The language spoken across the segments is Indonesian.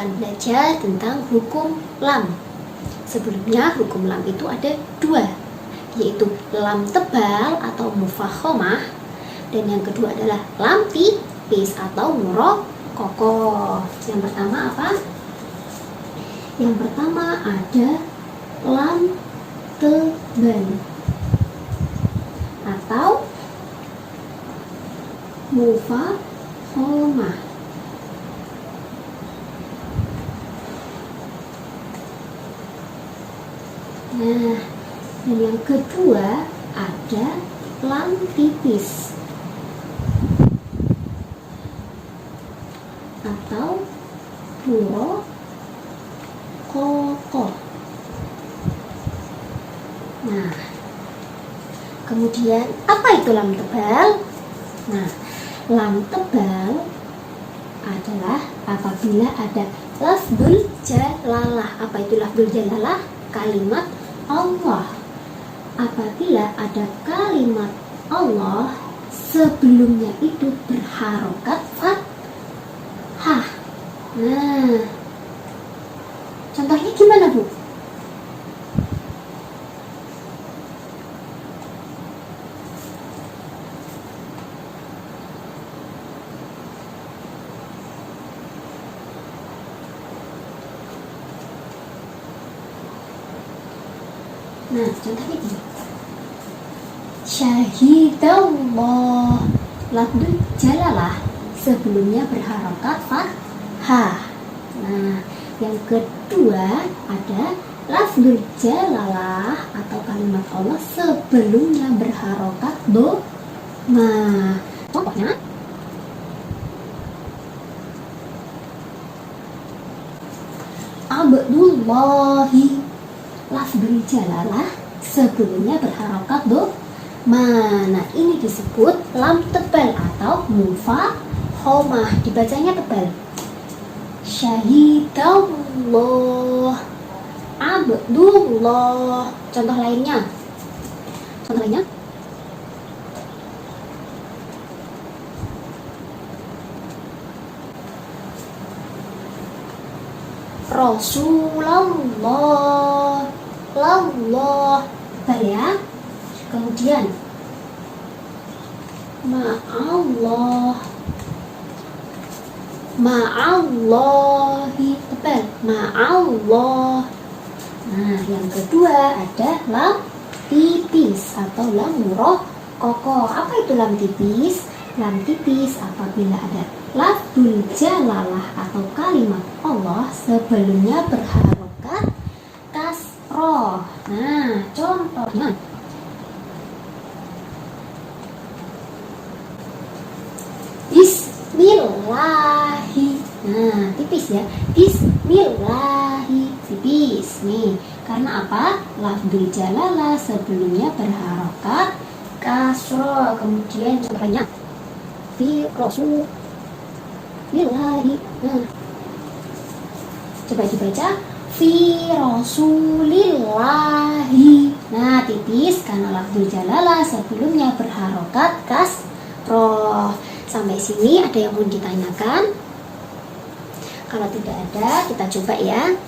akan belajar tentang hukum lam. Sebelumnya hukum lam itu ada dua, yaitu lam tebal atau mufakhamah, dan yang kedua adalah lam tipis atau muraqqaqah. Yang pertama apa? Yang pertama ada lam tebal atau mufakhamah. Nah, dan yang kedua ada lam tipis atau muraqqaqah. Nah, kemudian apa itu lam tebal? Nah, lam tebal adalah apabila ada lafdzul jalalah. Apa itu lafdzul jalalah? Kalimat Allah. Apabila ada kalimat Allah sebelumnya itu berharokat fathah. Nah, contohnya gimana, Bu? Nah, contohnya gini. Syahidallah. Lafdzul jalalah sebelumnya berharokat fathah. Nah, yang kedua ada lafdzul jalalah atau kalimat Allah sebelumnya berharokat dhamma. Contohnya Abdullahi. Lafdzul jalalah sebelumnya berharokat dhamma. Nah, ini disebut lam tebal atau mufakhamah. Dibacanya tebal. Syahidallah Abdullah. Contoh lainnya. Rasulullah. Allah. Tebal ya. Kemudian Ma'allahi. Tebal. Ma'allah. Nah, yang kedua ada lam tipis atau lam muraqqaqah. Apa itu lam tipis? Lam tipis apabila ada lafdzul jalalah atau kalimat Allah sebelumnya berharokat kasroh. Nah, contohnya Bismillahi. Nah, tipis ya. Bismillahi. Tipis nih. Karena apa? Lafdzul jalalah sebelumnya berharokat kasroh. Kemudian contohnya fi rasulillahi. Nah, coba dibaca fi rasulillahi. Nah, tipis karena lafdzul jalalah sebelumnya berharokat kasroh. Sampai sini ada yang mau ditanyakan? Kalau tidak ada, kita coba ya.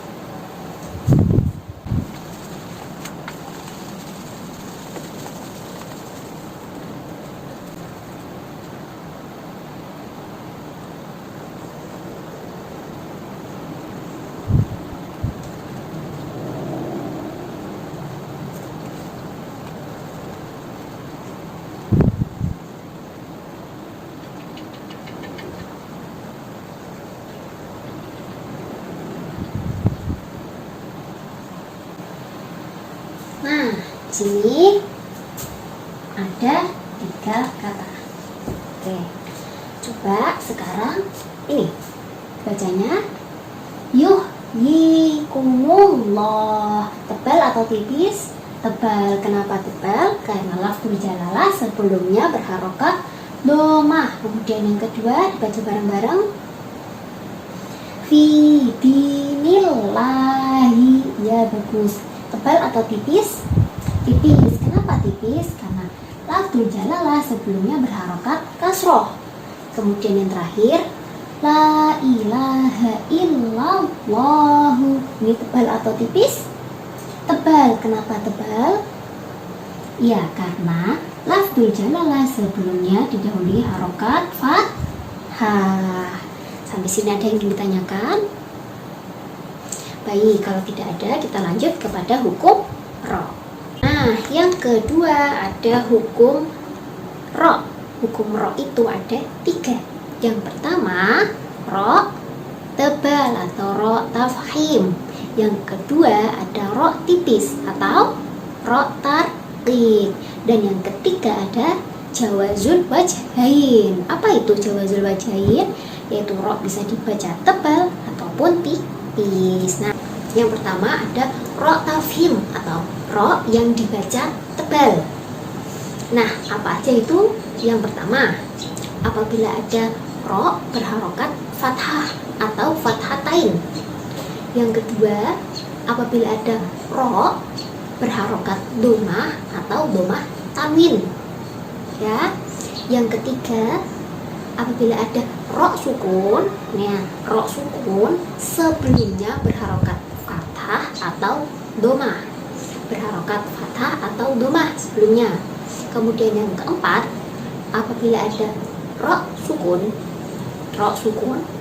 Nah, di sini ada 3 kata. Oke, coba sekarang ini bacanya yuhyikumullah. Tebal atau tipis? Tebal. Kenapa tebal? Karena lafdzul jalalah sebelumnya berharokat dhammah. Kemudian yang kedua dibaca bareng-bareng. Fi dinillahi. Ya, bagus. Tebal atau tipis? Tipis. Kenapa tipis? Karena lafdzul jalalah sebelumnya berharokat kasroh. Kemudian yang terakhir La ilaha illallahu. Ini tebal atau tipis? Tebal. Kenapa tebal? Ya, karena lafzul jalalah sebelumnya didahului harokat fathah. Sampai sini ada yang ingin ditanyakan? Baik, kalau tidak ada, kita lanjut kepada hukum ro. Nah, yang kedua ada hukum ro. Hukum ro itu ada 3. Yang pertama, ro tebal atau ro tafhim. Yang kedua ada ro tipis atau ro tarqiq. Dan yang ketiga ada jawazul wajhain. Apa itu jawazul wajhain? Yaitu ro bisa dibaca tebal ataupun tipis. Nah, yang pertama ada ro tafhim atau ro yang dibaca tebal. Nah, apa aja itu? Yang pertama, apabila ada ro berharokat fathah atau fathatain. Yang kedua, apabila ada ro berharokat domah atau domah tanwin. Ya. Yang ketiga, apabila ada ro sukun, nah, ro sukun sebelumnya berharokat fathah atau domah. Berharokat fathah atau domah sebelumnya. Kemudian yang keempat, apabila ada ro sukun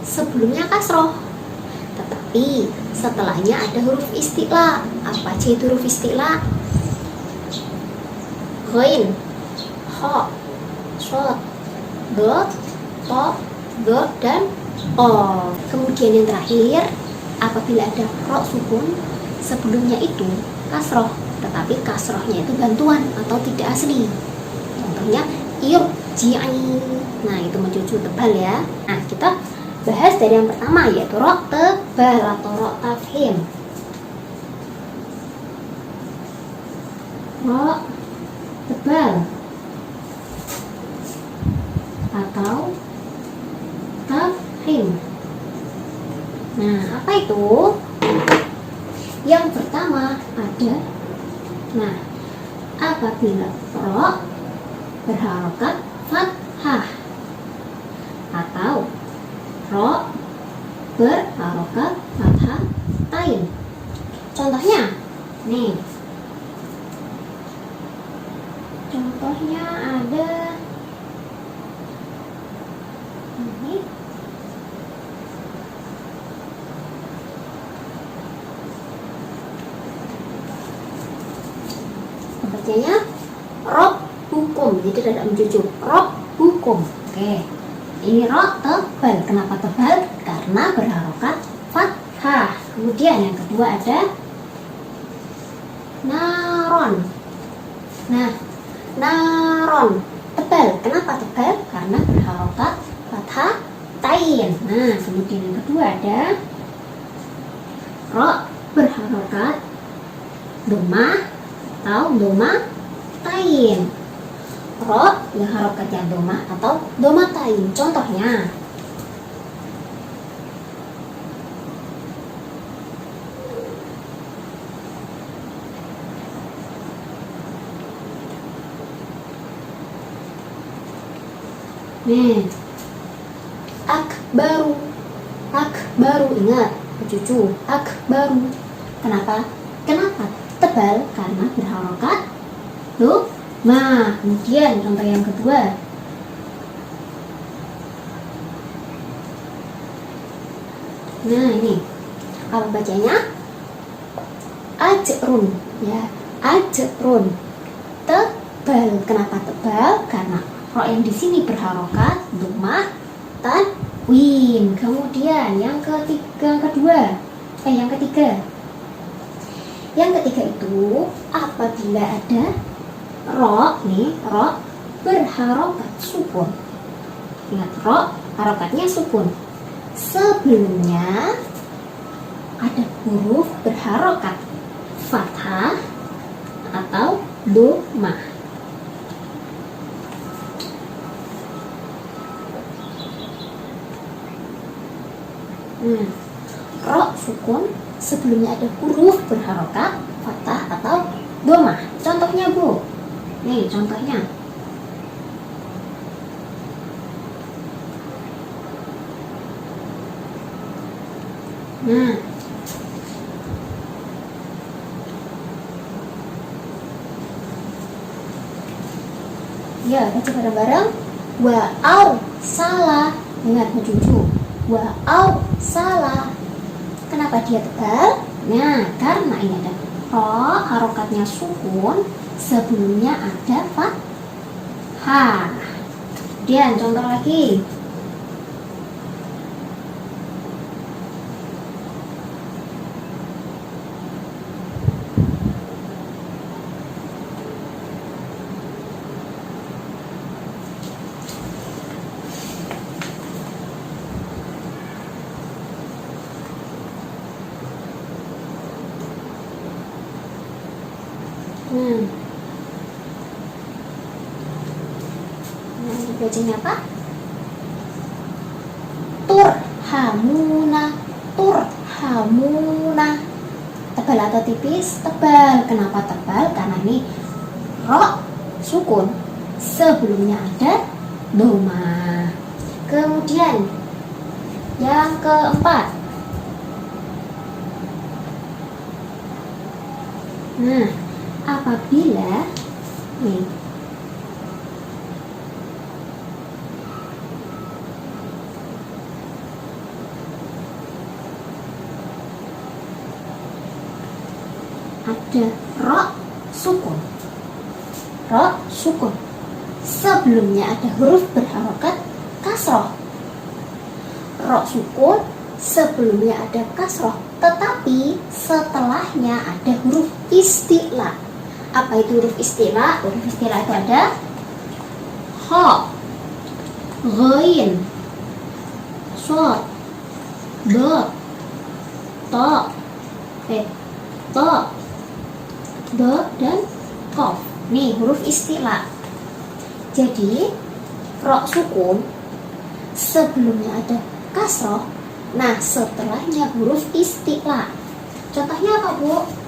sebelumnya kasroh, tetapi setelahnya ada huruf isti'la. Apa aja itu huruf isti'la? Ghain, kha, shod, do, to, do, dan o. Kemudian yang terakhir, apabila ada ro sukun sebelumnya itu kasroh, tetapi kasrohnya itu bantuan atau tidak asli. Contohnya irji'i. Nah, itu mencucu tebal ya. Nah, kita bahas dari yang pertama, yaitu ro tebal atau ro tafhim. Ro tebal atau tafhim. Nah, apa itu? Yang pertama ada, nah, apabila ro berharokat fathah atau ro berharokat fathah tain. Contohnya, nih. Contohnya ada ini. Bacanya rob hukum, jadi tidak mencucu. Rob hukum. Oke. Ini ro tebal. Kenapa tebal? Karena berharokat fathah. Kemudian yang kedua ada naron. Nah, naron tebal. Kenapa tebal? Karena berharokat fathah tain. Nah, kemudian yang kedua ada ro berharokat domah atau domah tain. Ro yang harokatnya domah atau domah tain. Contohnya, nih, akbaru. Akbaru, ingat, cucu, akbaru. Kenapa? Kenapa tebal? Karena berharokat domah. Kemudian contoh yang kedua, nah ini, apa bacanya? Ajrun, ya, ajrun. Tebal. Kenapa tebal? Karena ro yang di sini berharokat domah tanwin. Kemudian yang ketiga, yang ketiga itu apabila ada ro, nih, ro berharokat sukun. Ingat, ro harokatnya sukun. Sebelumnya ada huruf berharokat fathah atau domah. Ro sukun sebelumnya ada huruf berharokat fathah atau domah. Contohnya, Bu. Nih, contohnya. Nah, ya, baca bareng-bareng. Wa'au salah. Ingat mencucu. Wa'au salah. Kenapa dia tebal? Nah, karena ini ada ro, harokatnya sukun, sebelumnya ada fathah. Kemudian contoh lagi. Nah, bacanya apa? Turhamuna, turhamuna. Tebal atau tipis? Tebal. Kenapa tebal? Karena ini ro sukun, sebelumnya ada doma. Kemudian yang keempat. Nah, apabila nih ada ro sukun, sebelumnya ada huruf berharokat kasroh. Ro sukun sebelumnya ada kasroh, tetapi setelahnya ada huruf isti'la. Apa itu huruf isti'la? Huruf isti'la itu ada ha, ghain, shad, dot, ta, ta, dot, dan qaf. Nih huruf isti'la. Jadi ro sukun sebelumnya ada kasroh, nah setelahnya huruf isti'la. Contohnya apa, Bu?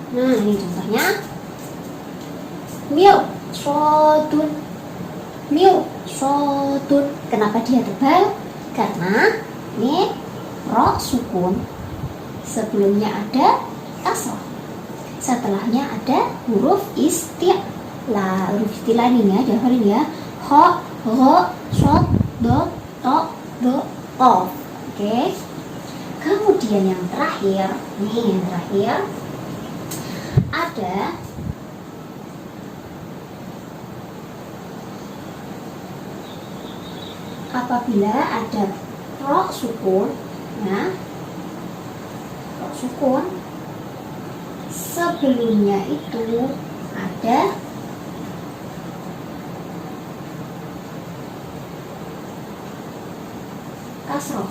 Nah, ini contohnya. Mirsodun. Kenapa dia tebal? Karena ini ro sukun, sebelumnya ada kasroh, setelahnya ada huruf isti'la. Huruf isti'la ini ya, dihafalin ya. Ha, gha, shad, dot, ta, do, qaf. Oke. Kemudian yang terakhir, ada apabila ada ro sukun, ya, ro sukun sebelumnya itu ada kasroh,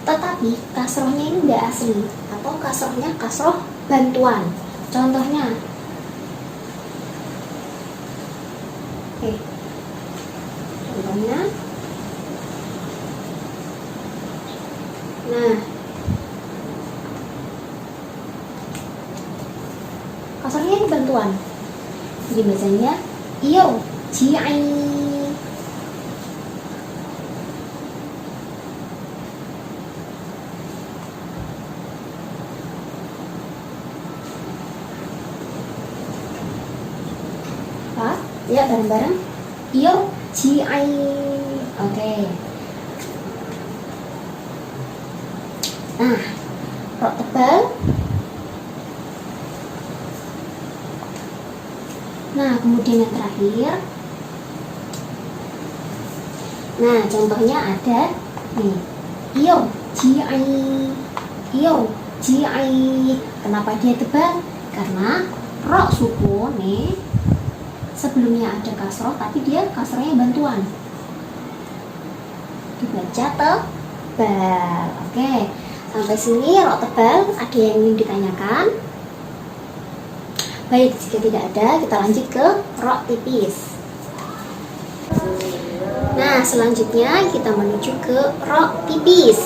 tetapi kasrohnya ini tidak asli, atau kasrohnya kasroh bantuan. Contohnya, contohnya, nah, kasrohnya ini bantuan, jadi bacanya iyo ji'ai. Ya, bareng-bareng. Iyo ji'ai. Oke. Nah, ro tebal. Nah, kemudian yang terakhir. Nah, contohnya ada nih. Iyo ji'ai. Kenapa dia tebal? Karena ro sukun nih sebelumnya ada kasroh tapi dia kasrohnya bantuan, dibaca tebal. Oke, sampai sini ro tebal ada yang ingin ditanyakan? Baik, jika tidak ada kita lanjut ke ro tipis. Nah, selanjutnya kita menuju ke ro tipis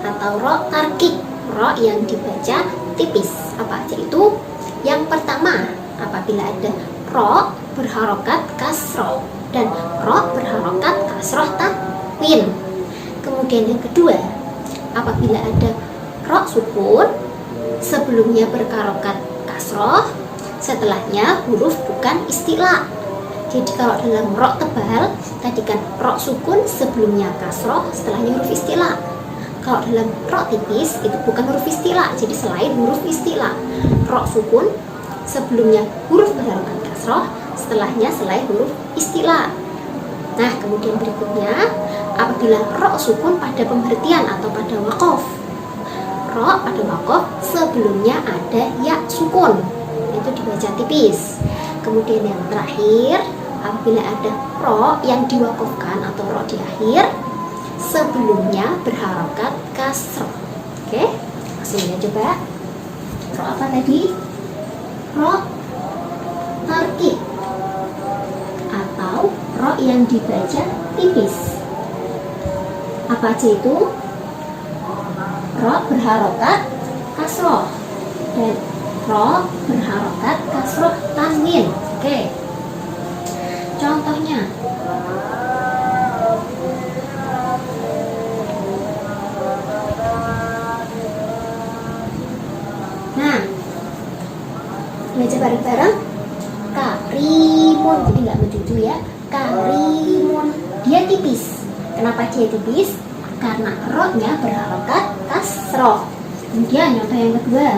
atau ro tarkik, ro yang dibaca tipis. Apa aja itu? Yang pertama, apabila ada ro berharokat kasroh dan ro berharokat kasroh tanwin. Kemudian yang kedua, apabila ada ro sukun sebelumnya berharokat kasroh, setelahnya huruf bukan istilah. Jadi kalau dalam ro tebal tadi kan ro sukun sebelumnya kasroh, setelahnya huruf istilah. Kalau dalam ro tipis itu bukan huruf istilah, jadi selain huruf istilah. Ro sukun sebelumnya huruf berharokat kasroh, setelahnya selain huruf istilah. Nah, kemudian berikutnya, apabila ro sukun pada pemberhentian atau pada wakof, ro pada wakof sebelumnya ada ya sukun, itu dibaca tipis. Kemudian yang terakhir, apabila ada ro yang diwakofkan atau ro di akhir sebelumnya berharokat kasroh. Oke, langsung ya coba. Ro apa tadi? Ro tarkik atau ro yang dibaca tipis. Apa aja itu? Ro berharokat kasroh dan ro berharokat kasroh tanwin. Oke, contohnya baca bareng-bareng. Karimun, jadi nggak mencucu ya. Karimun, dia tipis. Kenapa dia tipis? Karena ro-nya berharokat kasroh. Kemudian contoh yang kedua,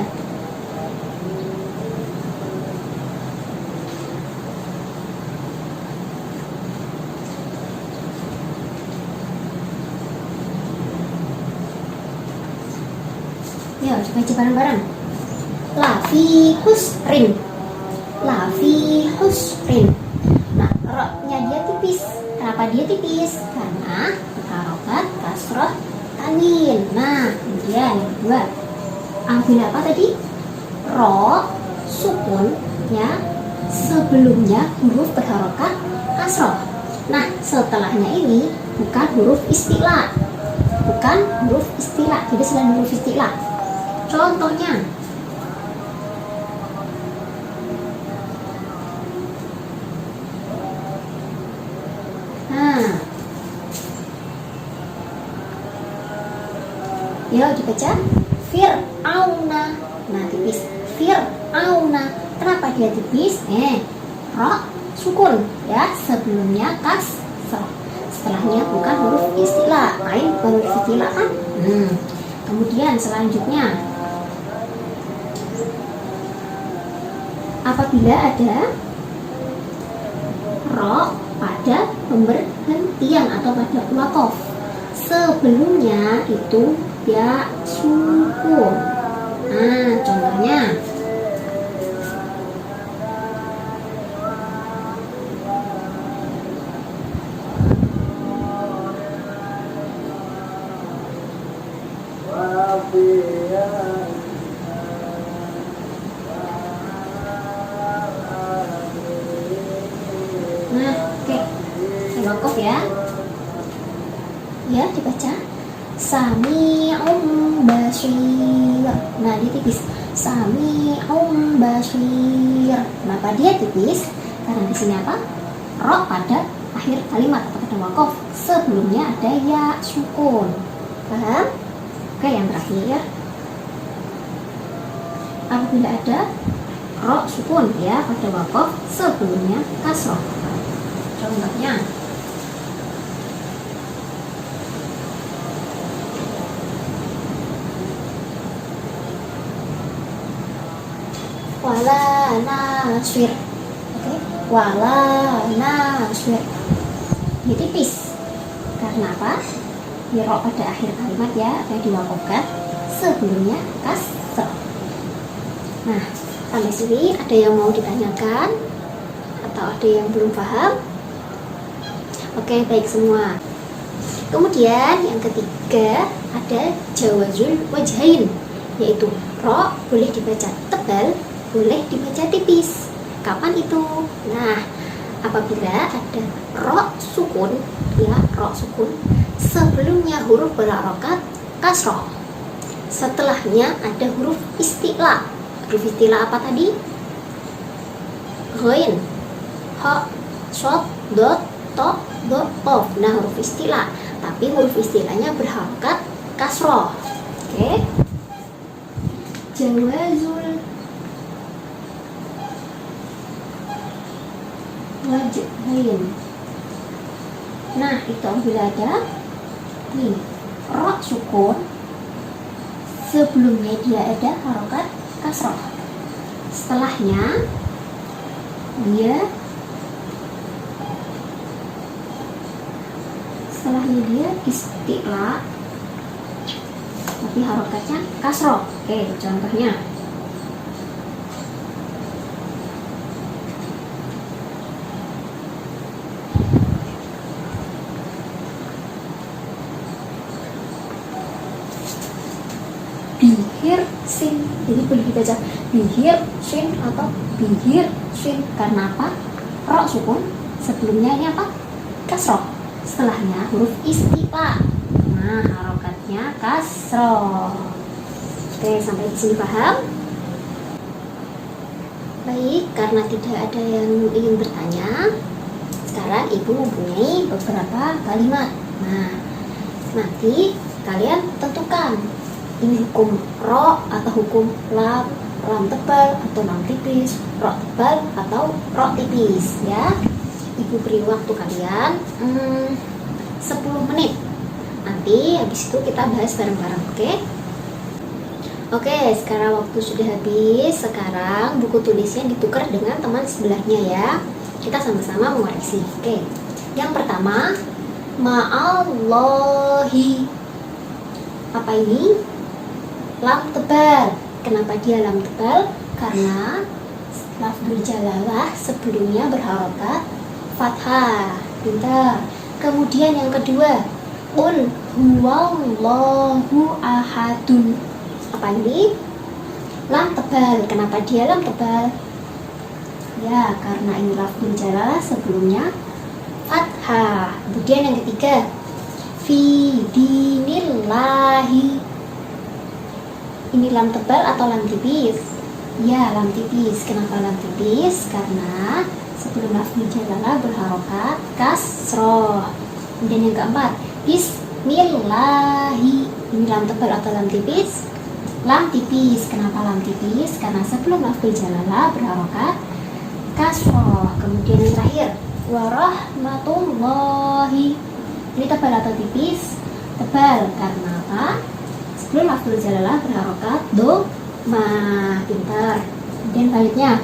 ya coba baca bareng-bareng. Lafi husrin, lafi husrin. Nah, ro-nya dia tipis. Kenapa dia tipis? Karena berharokat kasroh tanwin. Nah, kemudian yang kedua, ambil apa tadi? Ro sukun ya sebelumnya huruf berharokat kasroh. Nah, setelahnya ini bukan huruf istilah, bukan huruf istilah, jadi selain huruf istilah. Contohnya, ya dibaca Fir'auna. Nah, tipis Fir'auna. Kenapa dia tipis? Ro sukun ya sebelumnya kasroh, setelahnya bukan huruf istilah, lain huruf istilah kan. Kemudian selanjutnya, apabila ada ro pada pemberhentian atau pada wakof sebelumnya itu ya sukun. Nah, contohnya wakof ya. Ya, dibaca Sami'um basir. Nah, dia tipis. Sami'um basir. Kenapa dia tipis? Karena di sini apa? Ro pada akhir kalimat atau pada wakof sebelumnya ada ya sukun. Paham? Oke, yang terakhir, apabila ada ro sukun ya pada wakof sebelumnya kasroh. Contohnya, wala naswir. Oke, wala naswir. Dia tipis. Karena apa? Ya, ro pada akhir kalimat ya, yang diwakofkan sebelumnya kasroh. Nah, sampai sini ada yang mau ditanyakan? Atau ada yang belum paham? Oke, baik semua. Kemudian yang ketiga ada jawazul wajhain, yaitu ro boleh dibaca tebal, boleh dibaca tipis. Kapan itu? Nah, apabila ada ro sukun, ya ro sukun, sebelumnya huruf berharokat kasroh, setelahnya ada huruf isti'la. Huruf isti'la apa tadi? Ghain, ha, shod, dot, to, do, qaf. Nah, huruf isti'la, tapi huruf istilahnya berharokat kasroh. Oke. Jawazul wajhain. Nah, itu apabila ada nih ro sukun, sebelumnya dia ada harokat kasroh, setelahnya dia isti'la, tapi harokatnya kasroh. Oke, contohnya bihir sin, jadi boleh dibaca bihir sin atau bihir sin. Karena apa? Ro sukun, sebelumnya ini apa? Kasroh, setelahnya huruf isti'la. Nah, harokatnya kasroh. Oke, sampai di sini paham? Baik, karena tidak ada yang ingin bertanya, sekarang ibu mempunyai beberapa kalimat. Nah, nanti kalian tentukan ini hukum ro atau hukum lam, lam tebal atau lam tipis, ro tebal atau ro tipis, ya. Ibu beri waktu kalian 10 menit. Nanti habis itu kita bahas bareng-bareng, oke? Oke, sekarang waktu sudah habis. Sekarang buku tulisnya ditukar dengan teman sebelahnya ya. Kita sama-sama mengoreksi. Oke. Yang pertama, ma'allahi. Apa ini? Lam tebal. Kenapa dia lam tebal? Karena lafzul jalalah sebelumnya berharokat fathah. Pintar. Kemudian yang kedua, qul huwallahu ahadun. Apa ini? Lam tebal. Kenapa dia lam tebal? Ya, karena ini lafzul jalalah sebelumnya fathah. Kemudian yang ketiga, fi dinillahi. Ini lam tebal atau lam tipis? Ya, lam tipis. Kenapa lam tipis? Karena sebelum lafzul jalalah berharokat kasroh. Kemudian yang keempat, bismillahi. Ini lam tebal atau lam tipis? Lam tipis. Kenapa lam tipis? Karena sebelum lafzul jalalah berharokat kasroh. Kemudian yang terakhir, warahmatullahi. Ini tebal atau tipis? Tebal. Karena apa? Sebelum lafzul jalalah berharokat dhamma. Pintar. Kemudian selanjutnya,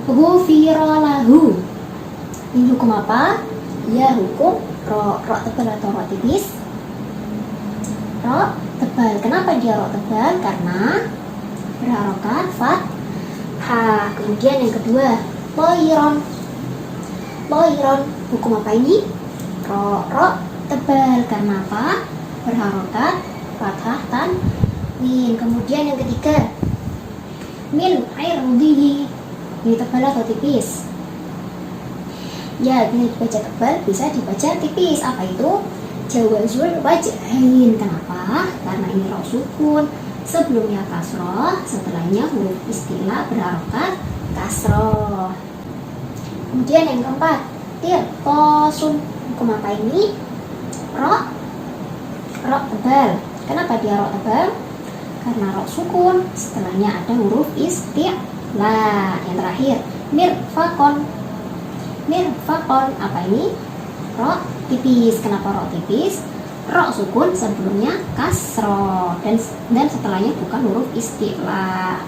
ghufira lahu. Ini hukum apa? Ya, hukum ro tebal atau ro tipis? Ro tebal. Kenapa dia ro tebal? Karena berharokat fathah. Kemudian yang kedua, toiron. Toiron, hukum apa ini? Ro tebal. Karena apa? Berharokat fathah tanwin. Kemudian yang ketiga, min irdihi. Ini tebal atau tipis? Ya, ini dibaca tebal, bisa dibaca tipis. Apa itu? Jawazul wajhain. Kenapa? Karena ini ro sukun, sebelumnya kasroh, setelahnya huruf istilah berharokat kasroh. Kemudian yang keempat, tirtosun. Hukum apa ini? Ro tebal. Kenapa dia ro tebal? Karena ro sukun, setelahnya ada huruf istilah. Yang terakhir, mirfakon. Mirfakon, apa ini? Ro tipis. Kenapa ro tipis? Ro sukun, sebelumnya kasroh, dan setelahnya bukan huruf istilah.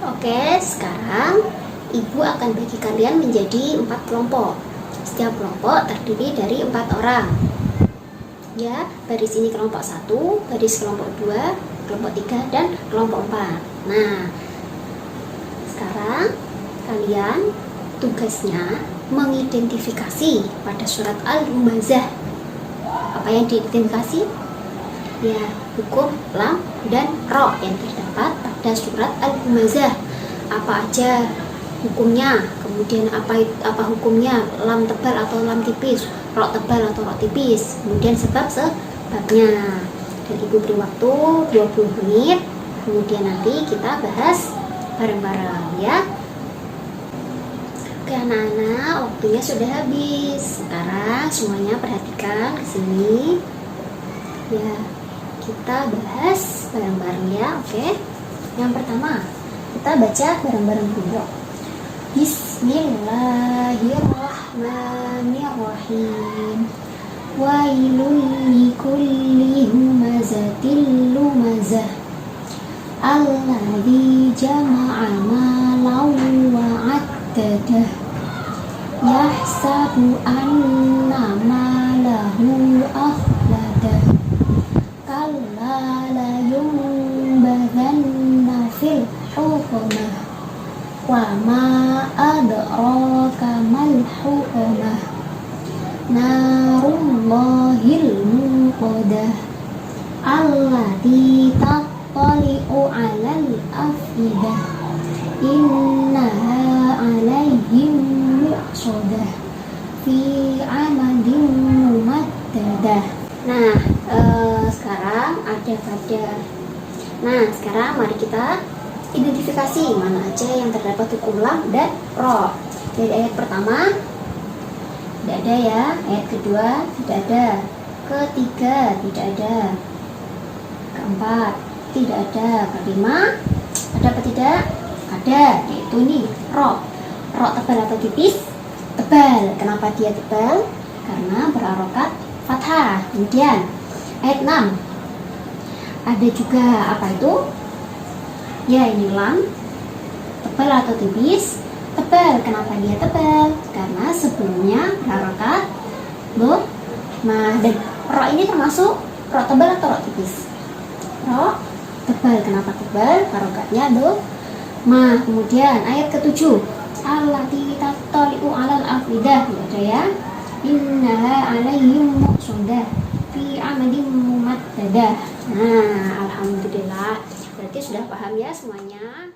Oke, sekarang ibu akan bagi kalian menjadi 4 kelompok. Setiap kelompok terdiri dari 4 orang. Ya, baris ini kelompok 1, baris kelompok 2, kelompok 3, dan kelompok 4. Nah, sekarang kalian tugasnya mengidentifikasi pada surat Al-Humazah. Apa yang diidentifikasi? Ya, hukum lam dan ro yang terdapat pada surat Al-Humazah. Apa aja hukumnya, kemudian apa hukumnya lam tebal atau lam tipis, ro tebal atau ro tipis, kemudian sebabnya. Dan ibu beri waktu 20 menit, kemudian nanti kita bahas bareng-bareng ya. Oke anak-anak, waktunya sudah habis. Sekarang semuanya perhatikan ke sini ya, kita bahas bareng-bareng ya. Oke, yang pertama kita baca bareng-bareng dulu. Bismillahirrahmanirrahim. Wailul likulli humazatil lumazah alladzi jama'a malan wa 'addadah yahsabu anna malahu akhladah kalla la yunbadhanna fil hukumah wa ma adraka mal hukumah narullahil muqadah allati tattali'u 'alal afidah innaha 'alaihim muqsadah fi 'amadin mumaddadah. Nah, sekarang sekarang mari kita identifikasi mana aja yang terdapat hukum lam dan ro. Dari ayat pertama tidak ada ya, ayat kedua tidak ada, ketiga tidak ada, keempat tidak ada, kelima ada apa tidak? Ada, yaitu ini ro. Ro tebal atau tipis? Tebal. Kenapa dia tebal? Karena berharokat fathah. Kemudian ayat 6 ada juga apa itu? Ya, ini lam tebal atau tipis? Tebal. Kenapa dia tebal? Karena sebelumnya berharokat dhammah. Dan ro ini termasuk ro tebal atau ro tipis? Ro tebal. Kenapa tebal? Harokatnya dhammah. Kemudian ayat ke-7 allati tattali'u 'alal afidah, ada ya. Innaha 'alaihim muqsadah fi 'amadin mumaddadah. Nah, alhamdulillah. Berarti sudah paham ya semuanya.